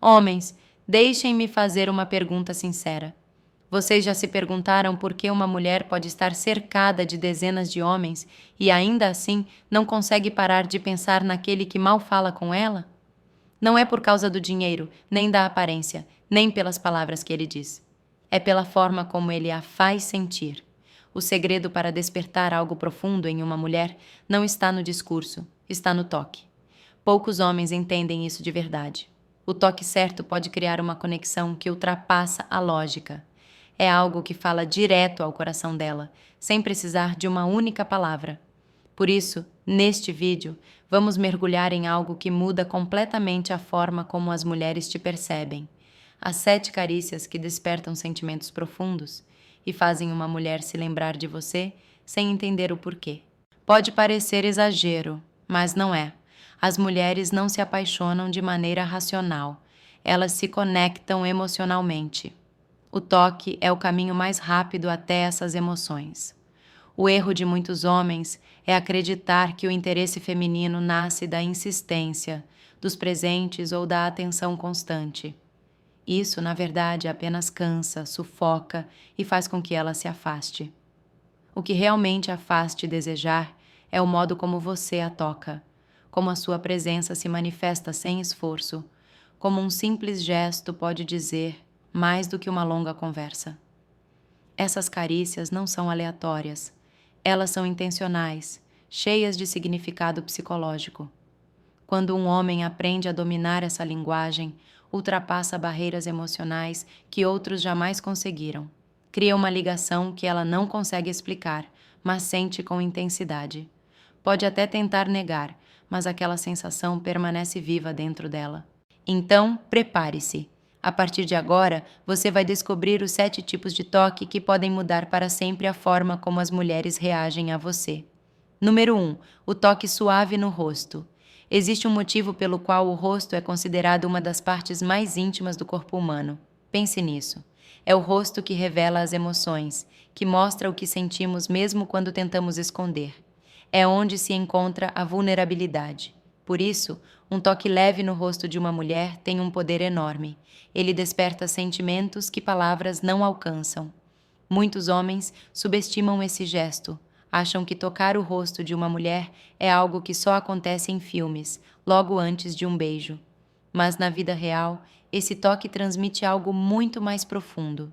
Homens, deixem-me fazer uma pergunta sincera. Vocês já se perguntaram por que uma mulher pode estar cercada de dezenas de homens e ainda assim não consegue parar de pensar naquele que mal fala com ela? Não é por causa do dinheiro, nem da aparência, nem pelas palavras que ele diz. É pela forma como ele a faz sentir. O segredo para despertar algo profundo em uma mulher não está no discurso, está no toque. Poucos homens entendem isso de verdade. O toque certo pode criar uma conexão que ultrapassa a lógica. É algo que fala direto ao coração dela, sem precisar de uma única palavra. Por isso, neste vídeo, vamos mergulhar em algo que muda completamente a forma como as mulheres te percebem. As 7 carícias que despertam sentimentos profundos e fazem uma mulher se lembrar de você sem entender o porquê. Pode parecer exagero, mas não é. As mulheres não se apaixonam de maneira racional. Elas se conectam emocionalmente. O toque é o caminho mais rápido até essas emoções. O erro de muitos homens é acreditar que o interesse feminino nasce da insistência, dos presentes ou da atenção constante. Isso, na verdade, apenas cansa, sufoca e faz com que ela se afaste. O que realmente a faz te desejar é o modo como você a toca, como a sua presença se manifesta sem esforço, como um simples gesto pode dizer mais do que uma longa conversa. Essas carícias não são aleatórias, elas são intencionais, cheias de significado psicológico. Quando um homem aprende a dominar essa linguagem, ultrapassa barreiras emocionais que outros jamais conseguiram. Cria uma ligação que ela não consegue explicar, mas sente com intensidade. Pode até tentar negar, mas aquela sensação permanece viva dentro dela. Então, prepare-se. A partir de agora, você vai descobrir os 7 tipos de toque que podem mudar para sempre a forma como as mulheres reagem a você. Número 1. O toque suave no rosto. Existe um motivo pelo qual o rosto é considerado uma das partes mais íntimas do corpo humano. Pense nisso. É o rosto que revela as emoções, que mostra o que sentimos mesmo quando tentamos esconder. É onde se encontra a vulnerabilidade. Por isso, um toque leve no rosto de uma mulher tem um poder enorme. Ele desperta sentimentos que palavras não alcançam. Muitos homens subestimam esse gesto. Acham que tocar o rosto de uma mulher é algo que só acontece em filmes, logo antes de um beijo. Mas na vida real, esse toque transmite algo muito mais profundo.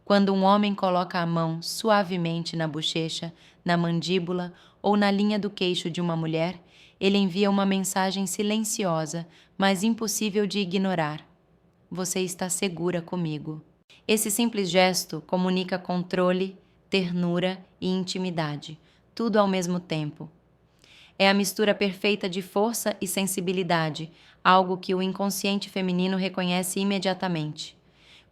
Quando um homem coloca a mão suavemente na bochecha, na mandíbula ou na linha do queixo de uma mulher, ele envia uma mensagem silenciosa, mas impossível de ignorar. Você está segura comigo. Esse simples gesto comunica controle, ternura e intimidade, tudo ao mesmo tempo. É a mistura perfeita de força e sensibilidade, algo que o inconsciente feminino reconhece imediatamente.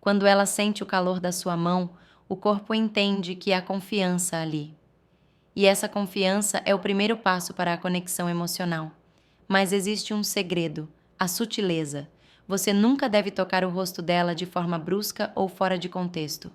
Quando ela sente o calor da sua mão, o corpo entende que há confiança ali. E essa confiança é o primeiro passo para a conexão emocional. Mas existe um segredo, a sutileza. Você nunca deve tocar o rosto dela de forma brusca ou fora de contexto.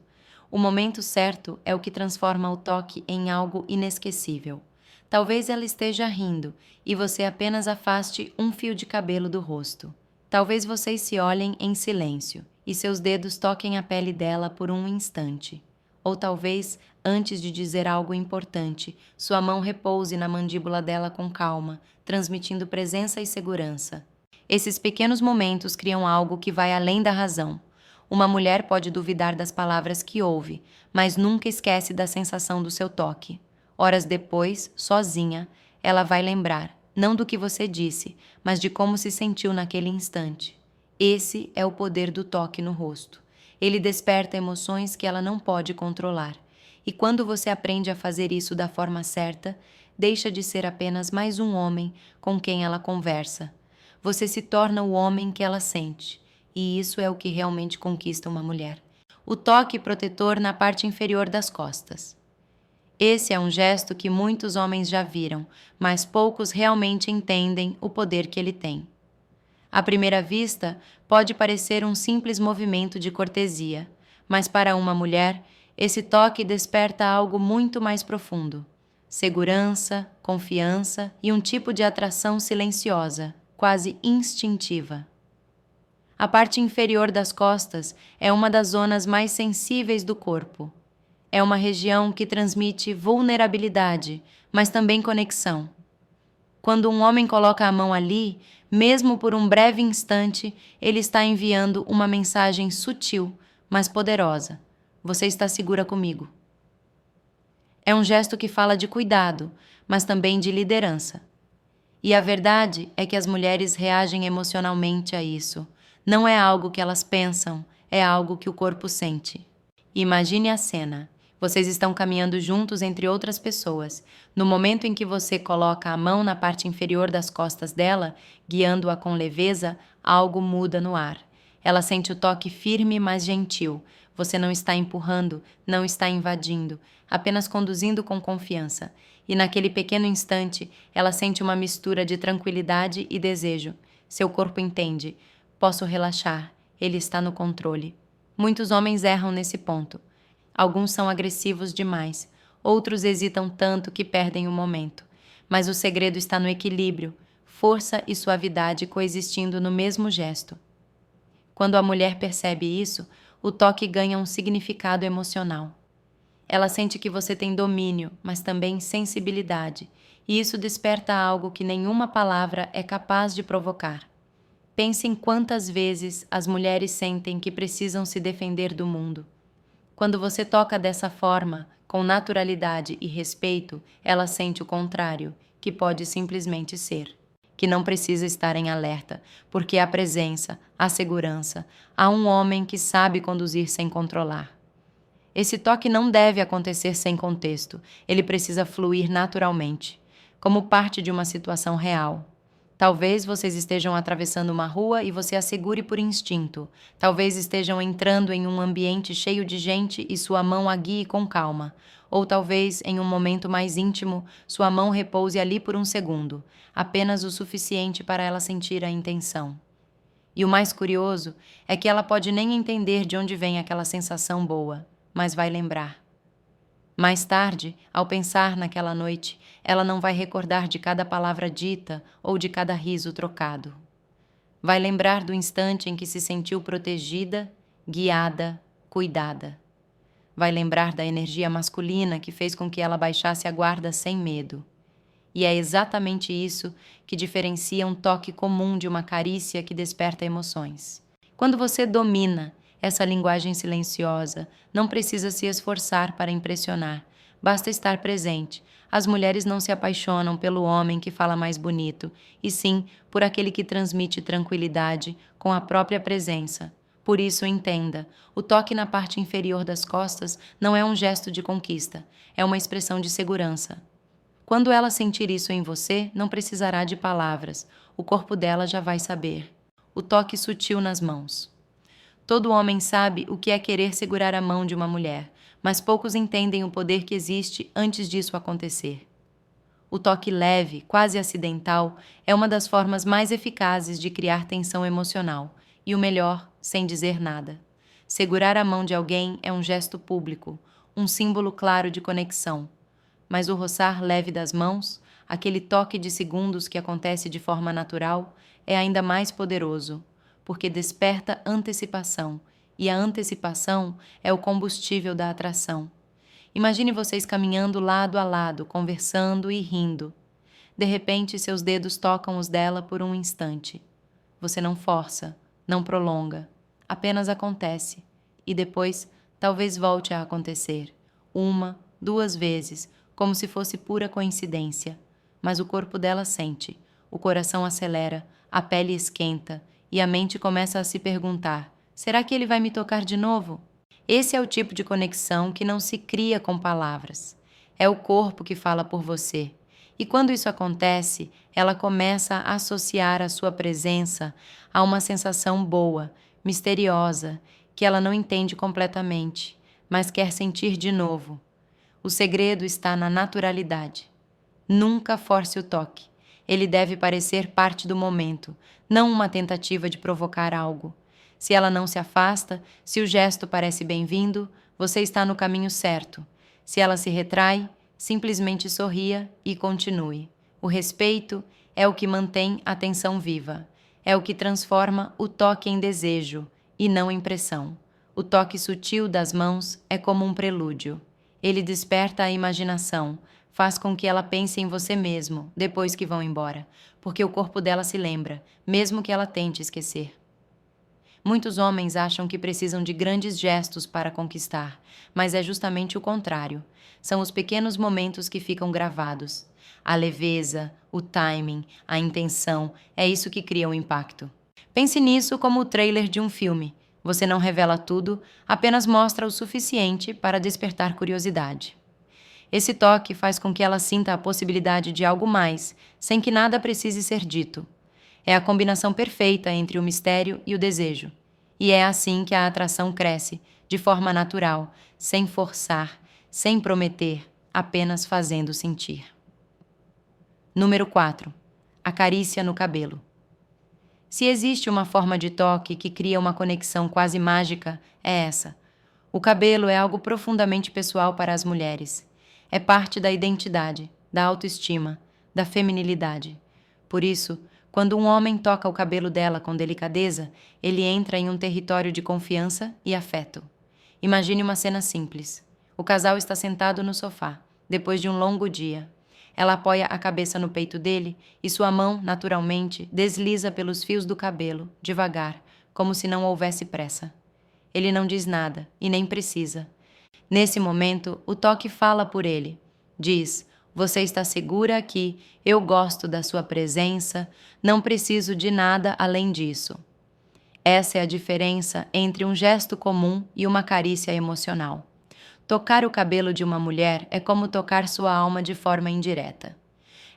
O momento certo é o que transforma o toque em algo inesquecível. Talvez ela esteja rindo e você apenas afaste um fio de cabelo do rosto. Talvez vocês se olhem em silêncio e seus dedos toquem a pele dela por um instante. Ou talvez, antes de dizer algo importante, sua mão repouse na mandíbula dela com calma, transmitindo presença e segurança. Esses pequenos momentos criam algo que vai além da razão. Uma mulher pode duvidar das palavras que ouve, mas nunca esquece da sensação do seu toque. Horas depois, sozinha, ela vai lembrar, não do que você disse, mas de como se sentiu naquele instante. Esse é o poder do toque no rosto. Ele desperta emoções que ela não pode controlar. E quando você aprende a fazer isso da forma certa, deixa de ser apenas mais um homem com quem ela conversa. Você se torna o homem que ela sente. E isso é o que realmente conquista uma mulher. O toque protetor na parte inferior das costas. Esse é um gesto que muitos homens já viram, mas poucos realmente entendem o poder que ele tem. À primeira vista, pode parecer um simples movimento de cortesia, mas para uma mulher, esse toque desperta algo muito mais profundo. Segurança, confiança e um tipo de atração silenciosa, quase instintiva. A parte inferior das costas é uma das zonas mais sensíveis do corpo. É uma região que transmite vulnerabilidade, mas também conexão. Quando um homem coloca a mão ali, mesmo por um breve instante, ele está enviando uma mensagem sutil, mas poderosa. Você está segura comigo. É um gesto que fala de cuidado, mas também de liderança. E a verdade é que as mulheres reagem emocionalmente a isso. Não é algo que elas pensam, é algo que o corpo sente. Imagine a cena. Vocês estão caminhando juntos entre outras pessoas. No momento em que você coloca a mão na parte inferior das costas dela, guiando-a com leveza, algo muda no ar. Ela sente o toque firme, mas gentil. Você não está empurrando, não está invadindo, apenas conduzindo com confiança. E naquele pequeno instante, ela sente uma mistura de tranquilidade e desejo. Seu corpo entende. Posso relaxar. Ele está no controle. Muitos homens erram nesse ponto. Alguns são agressivos demais. Outros hesitam tanto que perdem o momento. Mas o segredo está no equilíbrio, força e suavidade coexistindo no mesmo gesto. Quando a mulher percebe isso, o toque ganha um significado emocional. Ela sente que você tem domínio, mas também sensibilidade, e isso desperta algo que nenhuma palavra é capaz de provocar. Pense em quantas vezes as mulheres sentem que precisam se defender do mundo. Quando você toca dessa forma, com naturalidade e respeito, ela sente o contrário, que pode simplesmente ser. Que não precisa estar em alerta, porque há presença, há segurança, há um homem que sabe conduzir sem controlar. Esse toque não deve acontecer sem contexto, ele precisa fluir naturalmente, como parte de uma situação real. Talvez vocês estejam atravessando uma rua e você a segure por instinto. Talvez estejam entrando em um ambiente cheio de gente e sua mão a guie com calma. Ou talvez, em um momento mais íntimo, sua mão repouse ali por um segundo, apenas o suficiente para ela sentir a intenção. E o mais curioso é que ela pode nem entender de onde vem aquela sensação boa, mas vai lembrar. Mais tarde, ao pensar naquela noite, ela não vai recordar de cada palavra dita ou de cada riso trocado. Vai lembrar do instante em que se sentiu protegida, guiada, cuidada. Vai lembrar da energia masculina que fez com que ela baixasse a guarda sem medo. E é exatamente isso que diferencia um toque comum de uma carícia que desperta emoções. Quando você domina essa linguagem silenciosa, não precisa se esforçar para impressionar, basta estar presente. As mulheres não se apaixonam pelo homem que fala mais bonito, e sim por aquele que transmite tranquilidade com a própria presença. Por isso, entenda, o toque na parte inferior das costas não é um gesto de conquista, é uma expressão de segurança. Quando ela sentir isso em você, não precisará de palavras, o corpo dela já vai saber. O toque sutil nas mãos. Todo homem sabe o que é querer segurar a mão de uma mulher, mas poucos entendem o poder que existe antes disso acontecer. O toque leve, quase acidental, é uma das formas mais eficazes de criar tensão emocional, e o melhor, sem dizer nada. Segurar a mão de alguém é um gesto público, um símbolo claro de conexão. Mas o roçar leve das mãos, aquele toque de segundos que acontece de forma natural, é ainda mais poderoso, porque desperta antecipação, e a antecipação é o combustível da atração. Imagine vocês caminhando lado a lado, conversando e rindo. De repente, seus dedos tocam os dela por um instante. Você não força, não prolonga, apenas acontece, e depois talvez volte a acontecer, 1, 2 vezes, como se fosse pura coincidência. Mas o corpo dela sente, o coração acelera, a pele esquenta, e a mente começa a se perguntar: será que ele vai me tocar de novo? Esse é o tipo de conexão que não se cria com palavras. É o corpo que fala por você. E quando isso acontece, ela começa a associar a sua presença a uma sensação boa, misteriosa, que ela não entende completamente, mas quer sentir de novo. O segredo está na naturalidade. Nunca force o toque. Ele deve parecer parte do momento, não uma tentativa de provocar algo. Se ela não se afasta, se o gesto parece bem-vindo, você está no caminho certo. Se ela se retrai, simplesmente sorria e continue. O respeito é o que mantém a tensão viva. É o que transforma o toque em desejo e não em pressão. O toque sutil das mãos é como um prelúdio. Ele desperta a imaginação, faz com que ela pense em você mesmo depois que vão embora, porque o corpo dela se lembra, mesmo que ela tente esquecer. Muitos homens acham que precisam de grandes gestos para conquistar, mas é justamente o contrário. São os pequenos momentos que ficam gravados. A leveza, o timing, a intenção, é isso que cria o impacto. Pense nisso como o trailer de um filme. Você não revela tudo, apenas mostra o suficiente para despertar curiosidade. Esse toque faz com que ela sinta a possibilidade de algo mais, sem que nada precise ser dito. É a combinação perfeita entre o mistério e o desejo. E é assim que a atração cresce, de forma natural, sem forçar, sem prometer, apenas fazendo sentir. Número 4. A carícia no cabelo. Se existe uma forma de toque que cria uma conexão quase mágica, é essa. O cabelo é algo profundamente pessoal para as mulheres. É parte da identidade, da autoestima, da feminilidade. Por isso, quando um homem toca o cabelo dela com delicadeza, ele entra em um território de confiança e afeto. Imagine uma cena simples. O casal está sentado no sofá, depois de um longo dia. Ela apoia a cabeça no peito dele e sua mão, naturalmente, desliza pelos fios do cabelo, devagar, como se não houvesse pressa. Ele não diz nada, e nem precisa. Nesse momento, o toque fala por ele. Diz: "Você está segura aqui, eu gosto da sua presença, não preciso de nada além disso." Essa é a diferença entre um gesto comum e uma carícia emocional. Tocar o cabelo de uma mulher é como tocar sua alma de forma indireta.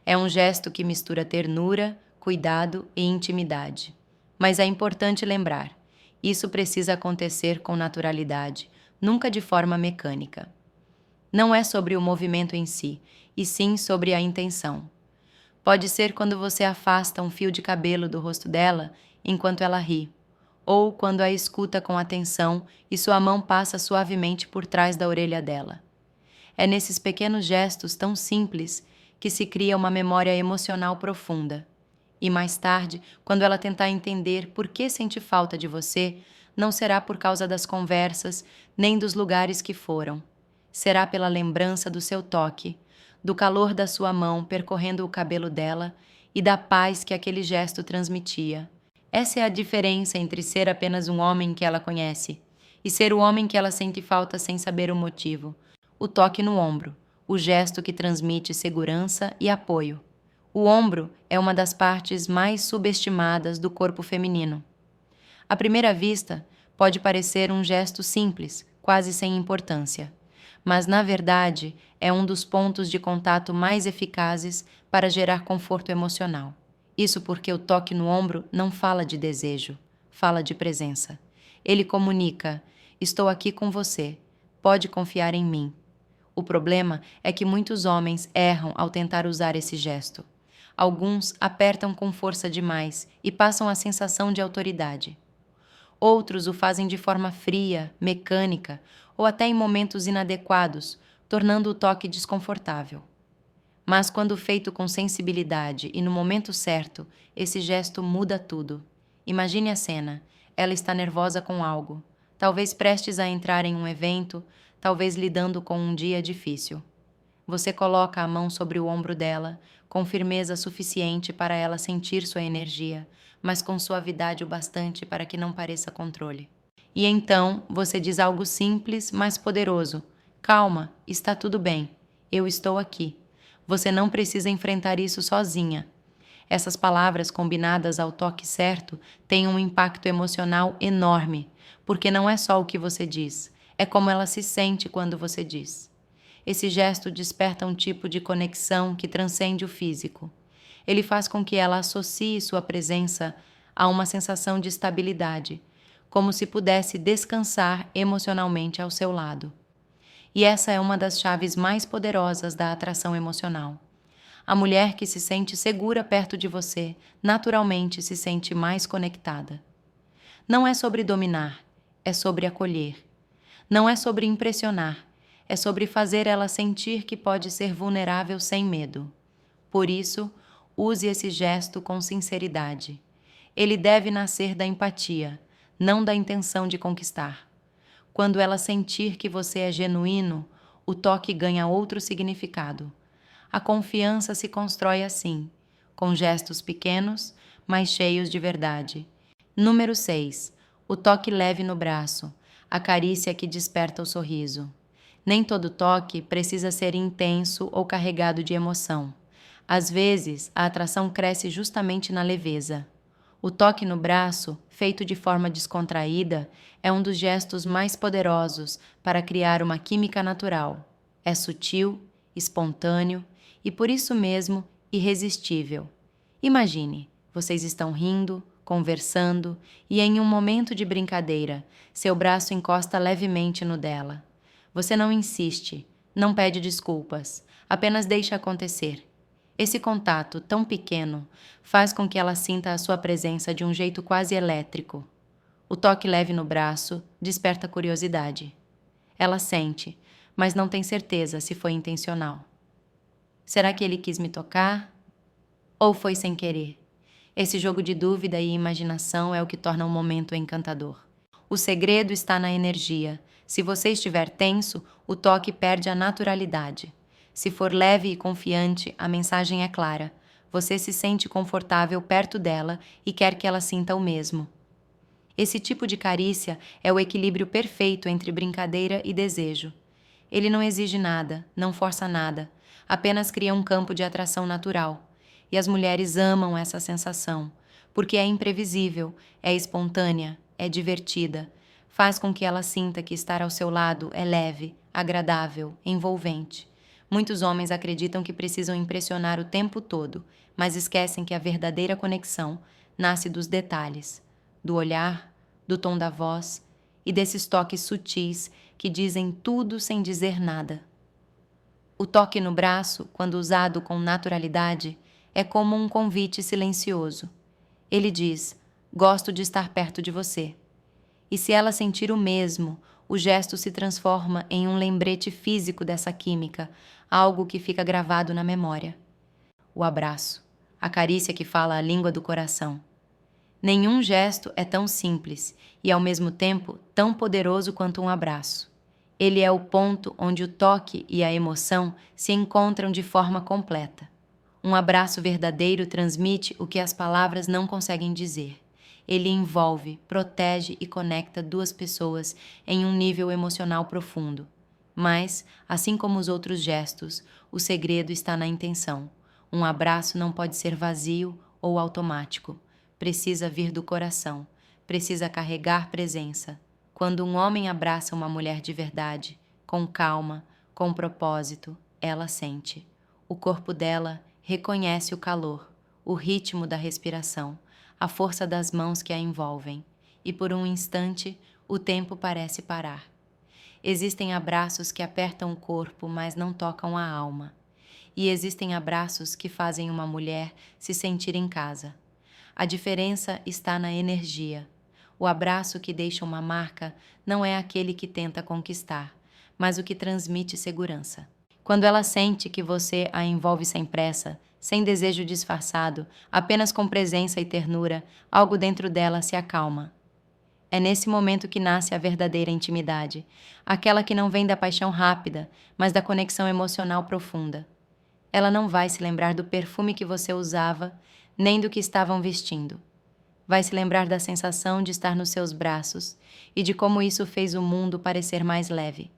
É um gesto que mistura ternura, cuidado e intimidade. Mas é importante lembrar, isso precisa acontecer com naturalidade, nunca de forma mecânica. Não é sobre o movimento em si, e sim sobre a intenção. Pode ser quando você afasta um fio de cabelo do rosto dela enquanto ela ri, ou quando a escuta com atenção e sua mão passa suavemente por trás da orelha dela. É nesses pequenos gestos tão simples que se cria uma memória emocional profunda. E mais tarde, quando ela tentar entender por que sente falta de você, não será por causa das conversas, nem dos lugares que foram. Será pela lembrança do seu toque, do calor da sua mão percorrendo o cabelo dela e da paz que aquele gesto transmitia. Essa é a diferença entre ser apenas um homem que ela conhece e ser o homem que ela sente falta sem saber o motivo. O toque no ombro, o gesto que transmite segurança e apoio. O ombro é uma das partes mais subestimadas do corpo feminino. À primeira vista, pode parecer um gesto simples, quase sem importância, mas na verdade é um dos pontos de contato mais eficazes para gerar conforto emocional. Isso porque o toque no ombro não fala de desejo, fala de presença. Ele comunica: estou aqui com você, pode confiar em mim. O problema é que muitos homens erram ao tentar usar esse gesto. Alguns apertam com força demais e passam a sensação de autoridade. Outros o fazem de forma fria, mecânica ou até em momentos inadequados, tornando o toque desconfortável. Mas quando feito com sensibilidade e no momento certo, esse gesto muda tudo. Imagine a cena. Ela está nervosa com algo, talvez prestes a entrar em um evento, talvez lidando com um dia difícil. Você coloca a mão sobre o ombro dela, com firmeza suficiente para ela sentir sua energia, mas com suavidade o bastante para que não pareça controle. E então você diz algo simples, mas poderoso: "Calma, está tudo bem. Eu estou aqui." Você não precisa enfrentar isso sozinha. Essas palavras combinadas ao toque certo têm um impacto emocional enorme, porque não é só o que você diz, é como ela se sente quando você diz. Esse gesto desperta um tipo de conexão que transcende o físico. Ele faz com que ela associe sua presença a uma sensação de estabilidade, como se pudesse descansar emocionalmente ao seu lado. E essa é uma das chaves mais poderosas da atração emocional. A mulher que se sente segura perto de você, naturalmente se sente mais conectada. Não é sobre dominar, é sobre acolher. Não é sobre impressionar, é sobre fazer ela sentir que pode ser vulnerável sem medo. Por isso, use esse gesto com sinceridade. Ele deve nascer da empatia, não da intenção de conquistar. Quando ela sentir que você é genuíno, o toque ganha outro significado. A confiança se constrói assim, com gestos pequenos, mas cheios de verdade. Número 6. O toque leve no braço, a carícia que desperta o sorriso. Nem todo toque precisa ser intenso ou carregado de emoção. Às vezes, a atração cresce justamente na leveza. O toque no braço, feito de forma descontraída, é um dos gestos mais poderosos para criar uma química natural. É sutil, espontâneo e, por isso mesmo, irresistível. Imagine, vocês estão rindo, conversando e, em um momento de brincadeira, seu braço encosta levemente no dela. Você não insiste, não pede desculpas, apenas deixa acontecer. Esse contato tão pequeno faz com que ela sinta a sua presença de um jeito quase elétrico. O toque leve no braço desperta curiosidade. Ela sente, mas não tem certeza se foi intencional. Será que ele quis me tocar? Ou foi sem querer? Esse jogo de dúvida e imaginação é o que torna o momento encantador. O segredo está na energia. Se você estiver tenso, o toque perde a naturalidade. Se for leve e confiante, a mensagem é clara. Você se sente confortável perto dela e quer que ela sinta o mesmo. Esse tipo de carícia é o equilíbrio perfeito entre brincadeira e desejo. Ele não exige nada, não força nada, apenas cria um campo de atração natural. E as mulheres amam essa sensação, porque é imprevisível, é espontânea, é divertida. Faz com que ela sinta que estar ao seu lado é leve, agradável, envolvente. Muitos homens acreditam que precisam impressionar o tempo todo, mas esquecem que a verdadeira conexão nasce dos detalhes, do olhar, do tom da voz e desses toques sutis que dizem tudo sem dizer nada. O toque no braço, quando usado com naturalidade, é como um convite silencioso. Ele diz: "Gosto de estar perto de você." E se ela sentir o mesmo, o gesto se transforma em um lembrete físico dessa química, algo que fica gravado na memória. O abraço, a carícia que fala a língua do coração. Nenhum gesto é tão simples e, ao mesmo tempo, tão poderoso quanto um abraço. Ele é o ponto onde o toque e a emoção se encontram de forma completa. Um abraço verdadeiro transmite o que as palavras não conseguem dizer. Ele envolve, protege e conecta duas pessoas em um nível emocional profundo. Mas, assim como os outros gestos, o segredo está na intenção. Um abraço não pode ser vazio ou automático. Precisa vir do coração. Precisa carregar presença. Quando um homem abraça uma mulher de verdade, com calma, com propósito, ela sente. O corpo dela reconhece o calor, o ritmo da respiração, a força das mãos que a envolvem, e por um instante o tempo parece parar. Existem abraços que apertam o corpo, mas não tocam a alma. E existem abraços que fazem uma mulher se sentir em casa. A diferença está na energia. O abraço que deixa uma marca não é aquele que tenta conquistar, mas o que transmite segurança. Quando ela sente que você a envolve sem pressa, sem desejo disfarçado, apenas com presença e ternura, algo dentro dela se acalma. É nesse momento que nasce a verdadeira intimidade, aquela que não vem da paixão rápida, mas da conexão emocional profunda. Ela não vai se lembrar do perfume que você usava, nem do que estavam vestindo. Vai se lembrar da sensação de estar nos seus braços e de como isso fez o mundo parecer mais leve.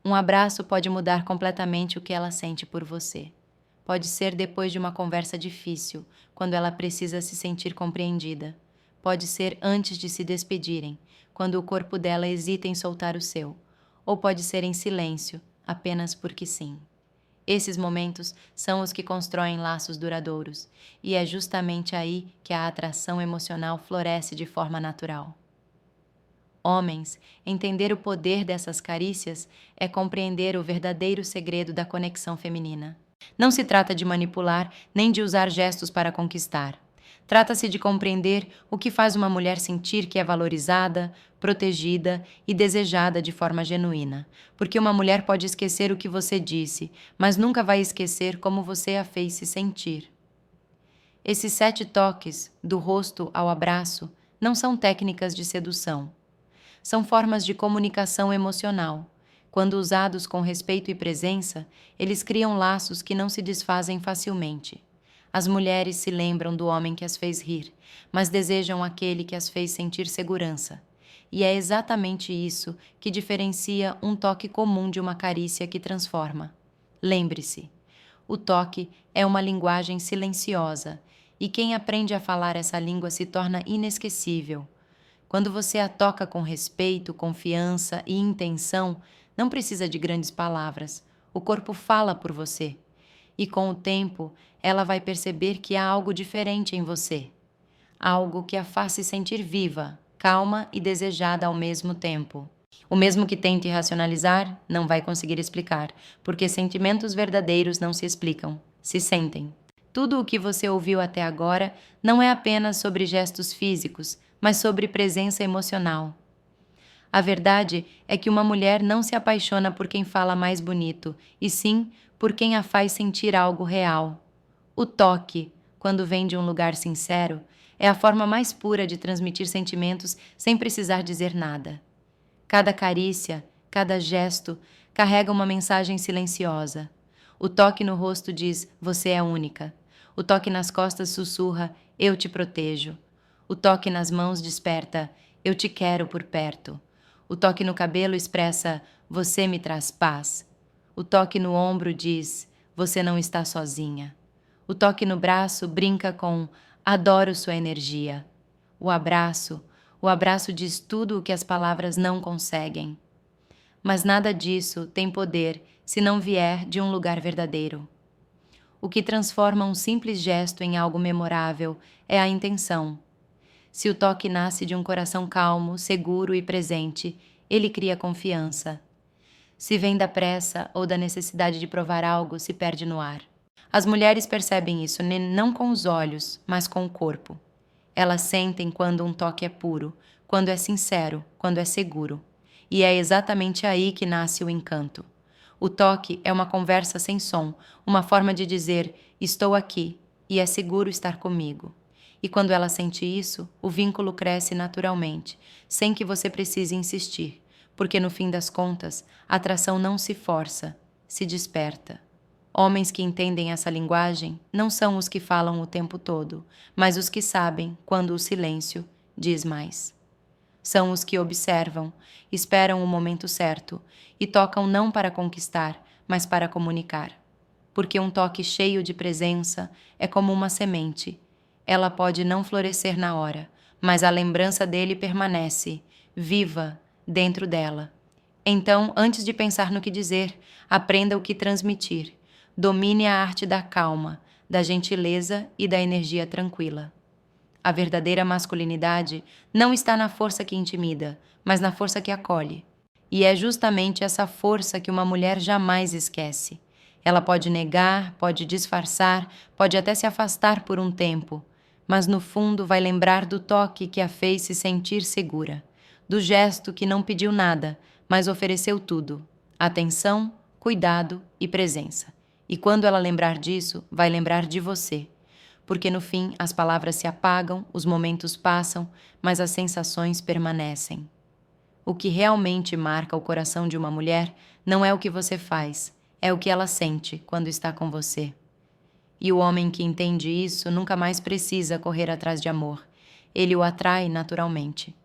Um abraço pode mudar completamente o que ela sente por você. Pode ser depois de uma conversa difícil, quando ela precisa se sentir compreendida. Pode ser antes de se despedirem, quando o corpo dela hesita em soltar o seu. Ou pode ser em silêncio, apenas porque sim. Esses momentos são os que constroem laços duradouros, e é justamente aí que a atração emocional floresce de forma natural. Homens, entender o poder dessas carícias é compreender o verdadeiro segredo da conexão feminina. Não se trata de manipular nem de usar gestos para conquistar. Trata-se de compreender o que faz uma mulher sentir que é valorizada, protegida e desejada de forma genuína. Porque uma mulher pode esquecer o que você disse, mas nunca vai esquecer como você a fez se sentir. Esses 7 toques, do rosto ao abraço, não são técnicas de sedução. São formas de comunicação emocional. Quando usados com respeito e presença, eles criam laços que não se desfazem facilmente. As mulheres se lembram do homem que as fez rir, mas desejam aquele que as fez sentir segurança. E é exatamente isso que diferencia um toque comum de uma carícia que transforma. Lembre-se, o toque é uma linguagem silenciosa, e quem aprende a falar essa língua se torna inesquecível. Quando você a toca com respeito, confiança e intenção, não precisa de grandes palavras. O corpo fala por você. E com o tempo, ela vai perceber que há algo diferente em você. Algo que a faz se sentir viva, calma e desejada ao mesmo tempo. O mesmo que tente racionalizar, não vai conseguir explicar, porque sentimentos verdadeiros não se explicam, se sentem. Tudo o que você ouviu até agora não é apenas sobre gestos físicos, mas sobre presença emocional. A verdade é que uma mulher não se apaixona por quem fala mais bonito, e sim por quem a faz sentir algo real. O toque, quando vem de um lugar sincero, é a forma mais pura de transmitir sentimentos sem precisar dizer nada. Cada carícia, cada gesto, carrega uma mensagem silenciosa. O toque no rosto diz: você é única. O toque nas costas sussurra: eu te protejo. O toque nas mãos desperta: eu te quero por perto. O toque no cabelo expressa: você me traz paz. O toque no ombro diz: você não está sozinha. O toque no braço brinca com: adoro sua energia. O abraço diz tudo o que as palavras não conseguem. Mas nada disso tem poder se não vier de um lugar verdadeiro. O que transforma um simples gesto em algo memorável é a intenção. Se o toque nasce de um coração calmo, seguro e presente, ele cria confiança. Se vem da pressa ou da necessidade de provar algo, se perde no ar. As mulheres percebem isso não com os olhos, mas com o corpo. Elas sentem quando um toque é puro, quando é sincero, quando é seguro. E é exatamente aí que nasce o encanto. O toque é uma conversa sem som, uma forma de dizer: estou aqui e é seguro estar comigo. E quando ela sente isso, o vínculo cresce naturalmente, sem que você precise insistir, porque no fim das contas, a atração não se força, se desperta. Homens que entendem essa linguagem não são os que falam o tempo todo, mas os que sabem quando o silêncio diz mais. São os que observam, esperam o momento certo e tocam não para conquistar, mas para comunicar. Porque um toque cheio de presença é como uma semente. Ela pode não florescer na hora, mas a lembrança dele permanece, viva, dentro dela. Então, antes de pensar no que dizer, aprenda o que transmitir. Domine a arte da calma, da gentileza e da energia tranquila. A verdadeira masculinidade não está na força que intimida, mas na força que acolhe. E é justamente essa força que uma mulher jamais esquece. Ela pode negar, pode disfarçar, pode até se afastar por um tempo, mas no fundo vai lembrar do toque que a fez se sentir segura, do gesto que não pediu nada, mas ofereceu tudo: atenção, cuidado e presença. E quando ela lembrar disso, vai lembrar de você. Porque no fim as palavras se apagam, os momentos passam, mas as sensações permanecem. O que realmente marca o coração de uma mulher não é o que você faz, é o que ela sente quando está com você. E o homem que entende isso nunca mais precisa correr atrás de amor. Ele o atrai naturalmente.